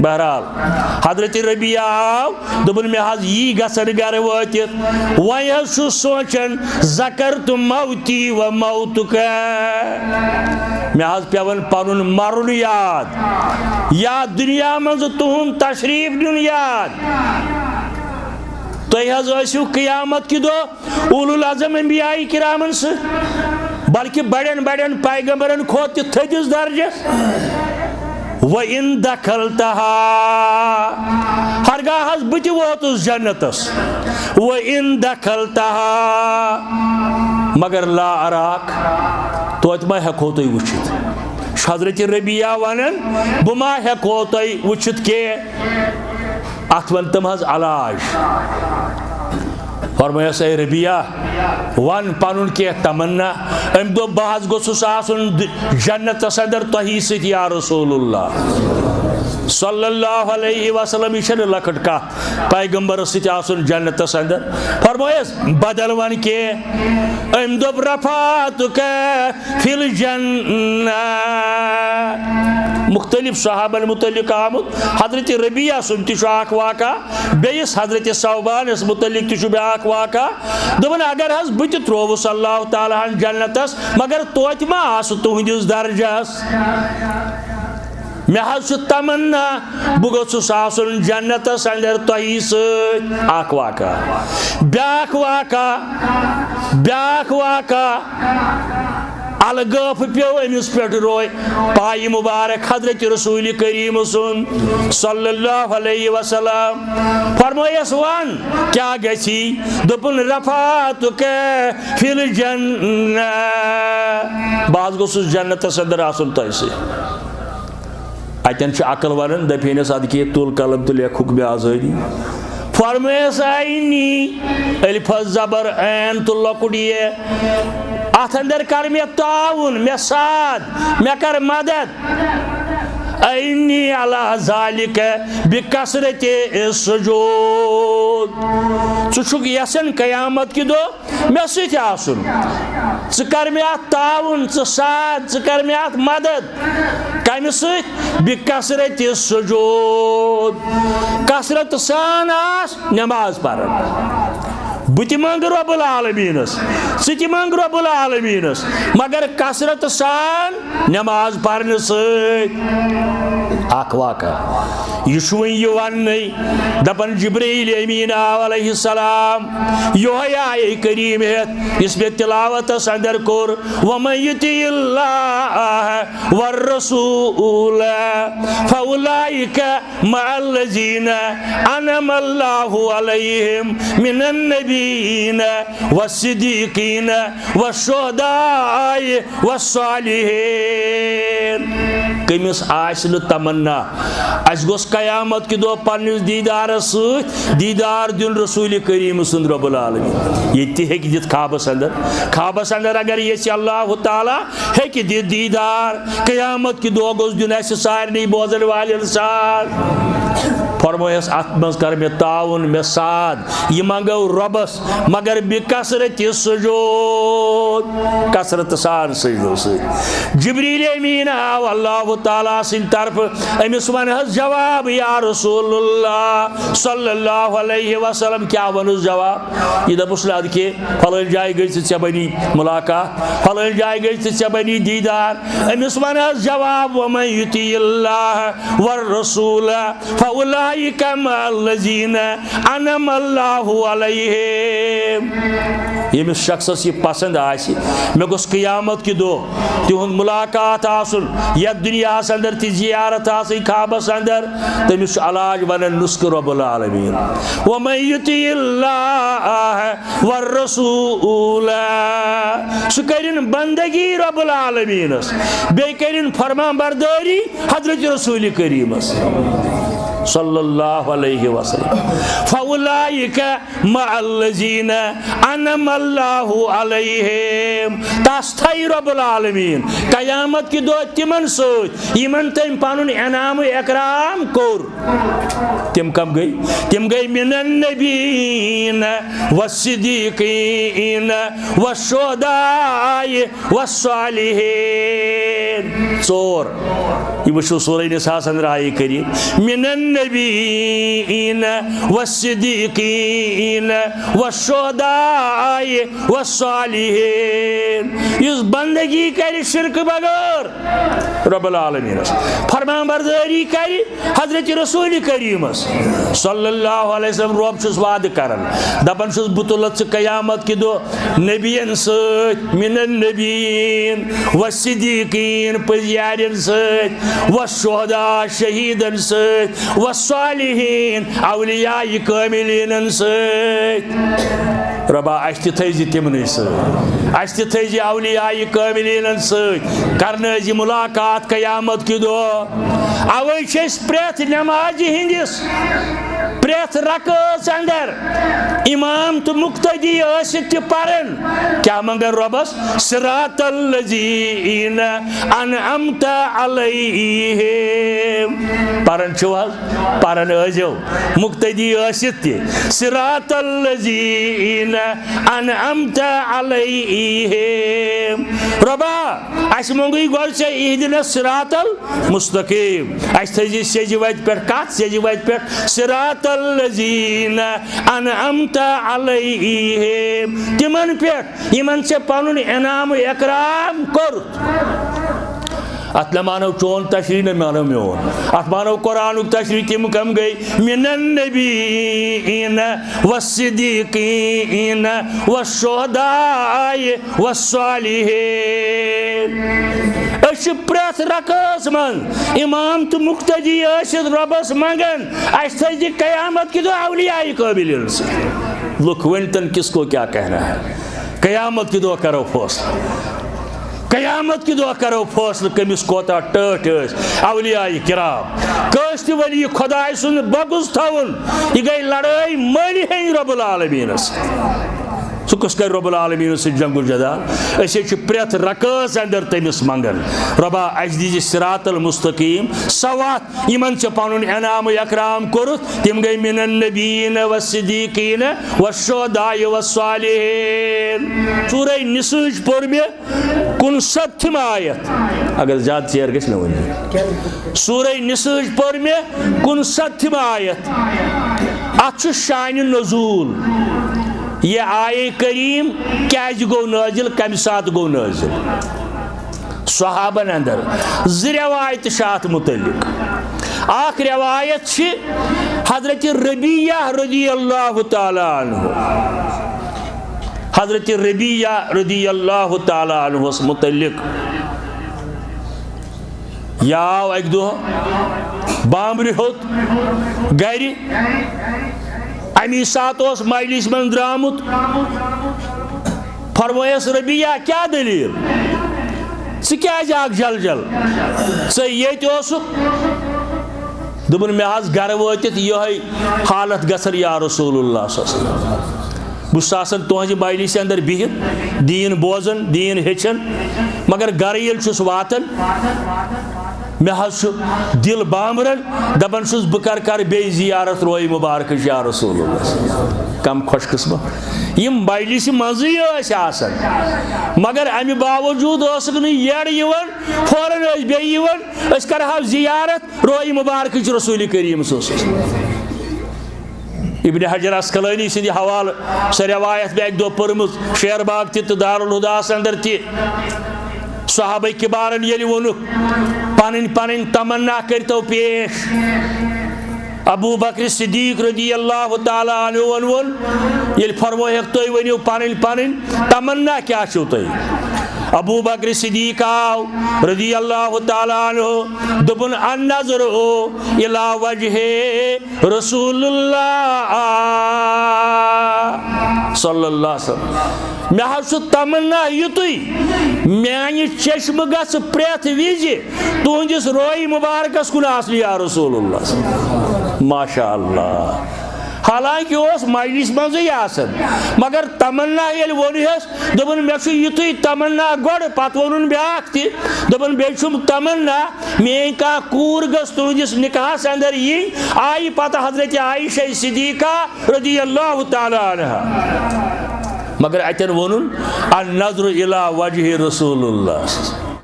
बहरहाल हजरत रबिया आव दोपन मे हज यी गसन गर वातित वह सोचान जकर तुम मौती व मौतुका मे हज पेवन पनुन मरुन याद या दुनिया मज तुहुन तशरीफ नुन याद तुम हजू क़यामत कि दो उलुल अज़म अंबिया किरामन से बल्कि बड़न बड़न पैगंबरन खोत थदिस दर्जस व इन दखलतहा हरगाह बत वोतुस जन्नतस व इन दखलतहा मगर ला अराक तोत मा हेको तुम वुचित हजरत रबिया वनन बह मा हेको तुम वुचित के अत वन तम हज अलाज फरमायस ए रबिया वन पनुन के तमन्ना अम दो बह गोसुस आसुन जन्नतस अंदर तही सति या रसूलुल्लाह सल्लल्लाहु अलैहि वसल्लम इशन लकट का पैगंबर सति आसुन जन्नतस अंदर फरमायस बदल वन के अम दो रफातुका फिल जन्नह मुख्तलिफ सहाबन मुतल्लिक आमुद हजरत रबिया सुन तक वाक़ा बेस हजरत सौबान मुतल्लिक तक वाक़ा दोपन अगर हज बत त्रोवुस अल्लाह ताला जन्नतस मगर तोत मा आस तुहदिस दर्जस मे हज तमन्ना बह गोसुस आसुन जन्नतस अंदर तही सक वाक़ा ब्याख वाक़ा अलगफ पे अमिस पे रोय पाय मुबारक हजरत रसूल करीम सुन सल्लल्लाहु अलैहि वसल्लम फरमायस वन क्या गसी दोपन रफातुका फिल जन्नह बाज गोसुस जन्नतस अंदर आसुन तैसे अतन अकल वन दपेनस अद के तुल कलम तो लेखुक बे आजादी फरमायस आईनी अलिफ जबर ऐन तो लकुड़िए अथ अंदर कर मे ताउन मे साथ मे कर मदद ऐनी अला ज़ालिक बिकसरत सुजूद चुक यसन क़यामत कि दो मे सत आसुन कर मे अथ ताउन साथ कर मे अथ मदद कम सत बिकसरत सुजूद कसरत सान आस नमाज पढ़न बुत मंग रब्बुल आलमीनस सत मंग रब्बुल आलमीनस मगर कसरत सान नमाज पढ़ने सक वाक़ा यह वन दपन जिब्रील अमीन अलैहिस्सलाम योह आये करीम इस मे तिलावतस अंदर कोर वमन युतिइल्लाह वर्रसूल फउलाइका मअल्लज़ीना अनअमल्लाहु अलैहिम मिनन नबीयीन वस्सिद्दीक़ीन वश्शुहदाए वस्सालिहीन कमिस आसिन तमन्ना अस गोस क़यामत कि दो पन्निस दीदार दीदार दिन रसूल करीम सुंद रब्बुल आलमीन ये हेक दित ख्वाबस अंदर अगर ये अल्लाह ताला हेक दित दीदार क़यामत कि दो गोस दिन अस सारनी बोजन वाले साथ फरमायस अत मज कर मे ताउन मे साथ यह मंगो रबस मगर बिकसरत सुजूद कसरत सान सजदो सत जिब्रील अमीन आव अल्लाह ताला सिन तरफ अमिस वन जवाब या रसूलुल्लाह सल्लल्लाहु अलैहि वसल्लम क्या वनुस जवाब यह दपुस लद के फलन जाय गई से बनी मुलाकात फलन जाय गई से बनी दीदार अमिस वन जवाब वमन युतिइल्लाह वर रसूल फउलाइका मअल्लज़ीना अनअमल्लाहु अलैहिम यमिस शख्सस यह पसंद आसि मे गोस क़यामत कि दो तिहुंद मुलाकात आसुन या दुनिया अंदर ति जियारत आसि ख्वाबस अंदर तमिस अलाज वनन नुस्क रब्बुल आलमीन वमन युतिइल्लाह वर रसूल सु करिन बंदगी रब्बुल आलमीनस बे करिन फरमाबरदारी हजरत रसूल करीमस सल्लल्लाहु अलैहि वसल्लम फउलाइका मअल्लज़ीना अनअमल्लाहु अलैहिम तस्थाई रब्बुल आलमीन क़यामत की दो तिमन सत यमन तम पनुन इनाम इकराम कोर तिम कम गई मिनन नबीन वस्सिद्दीकीन वश्शुहदाए वस्सालिहीन चोर ये वुचो सूरह निसा अंदर आये करीम मिनन नबीन वस्सिद्दीकीन वश्शुहदाए वस्सालिहीन इस बंदगी करे शिरक बगैर रब्बुल आलमीन फरमाबरदारी करे हजरत रसूल करीम सल्लल्लाहु अलैहि वसल्लम रब छुस वाद करन दपन छुस बुतुलत क़यामत की दो नबियन सत मिनन नबीन वस्सिद्दीकीन पजियारन सत वश्शुहदा शहीदन सत वस्सालिहीन औलिया कामिलीन सत रबा अस थी तिमन अस थी औलिया कामिलीन सत करने मुलाकात क़यामत की दो अवे प्रेथ नमाज हिंदिस प्रेथ रकात अंदर इमाम तो मुक्तदी पारन क्या मंगर रबस सिरातल्लज़ीन अनअमत अलैहिम पारन छुवाज पारन अजो मुक्तदी सिरातल्लज़ीन अनअमत अलैहिम रबा अस मंगई गोर से इहदिना सिरातल मुस्तकीम अस थी सेज वत पे कत सेज वत पे सिरातल्लज़ीन अनअमत अलैहिम तिमन पे यमन से पनुन इनाम इकराम कोर अत न मानो चोन तशरी न मानो मोन अत मानो कुरान तशरी तिम कम गई मिनन नबीन वस्सिद्दीकीन वश्शुहदाए वस्सालिहीन प्रेथ रकात मन इमाम तो मुक्तदी रबस मंगन अस थी क़यामत की दो औलिया कामिलीन लुक वनतन किसको क्या कहना है क़यामत की दो करो फैसला क़यामत की दो करो फैसला कमिस कोता टठ औलिया किराम कस त वली खुदाय सुन बगुज थवन यह गई लड़ाई मल हें रब्बुल आलमीन सह कस कर रब्बुल आलमीन से जंगुल जदाल प्रेथ रकात अंदर तमिस मंगन रबा अस दीजिए सिरातल मुस्तकीम सवात यमन से पनुन इनाम इकराम कोरुत तिम गई मिनन नबीन वस्सिद्दीकीन वश्शुहदाए वस्सालिहीन सूरह निसा पोर मे 59 आयत अगर ज्यादा चेयर गस न वन सूरह निसा पोर मे 59 आयत अत शान नजूल ये आये करीम क्या गो नाजिल कम सात गो नाजिल सहाबन अंदर रवायत शात मुतल्लिक आख रवायत हजरत रबिया रज़ियल्लाहु ताला अन्हु हजरत रबिया रज़ियल्लाहु ताला अन्हु मुतल्लिक याव एक दो बामरि होत गरि अमी सात मजलिस मन द्रामुत फरमायस रबिया क्या दलील क्या जल जल ये दोपन मे घर वातित यह हालत गसन या रसूलुल्लाह बस तुहज मजलिस अंदर बिहित दीन बोजन दीन हेचन मगर घर ये वातन मे दिल बामरन दपन बह कर बे जियारत रोय मुबारक या रसूलुल्लाह कम खुशकिस्मत यम मजलिस मजी मगर अमि बावजूद येड़ फौरन बे करहा जियारत रोय मुबारक रसूल करीम इब्न हजर अस्कलानी सिंध हवाल सह रवायत मे एक दो पर्मुत शेरबाग तो दारुल हुदास अंदर सहाबा किबारन ये वोनुक पन तमन्ना करतो पेश अबू बकर सिद्दीक रज़ियल्लाहु ताला अन्हु वोन ये फरमायक तुम वनियो पन तमन्ना क्या छो तुम अबू बकर सिद्दीक आव रज़ियल्लाहु ताला अन्हु दोपन अन्नज़रु इला वजहे रसूलुल्लाह सल्लल्लाहु अलैहि वसल्लम मे तमन्ना युतुई म्यान चश्म गस प्रेथ विज तुहदिस रोय मुबारकस कुन आसन या रसूलुल्लाह माशा अल्लाह हालांकि उस मजलिस मजे आसन मगर तमन्ना ये वोनस दोपन मे युत तमन्ना गोड़ पत वोन ब्याक दोपन बेम तमन्ना मेन कह कूर गस तुहदिस निकाहस अंदर यी आई पता हजरत आयशा सिद्दीका रज़ियल्लाहु तआला अन्हा मगर अतन वोनुन अन नज़्र इला वजहि रसूलुल्लाह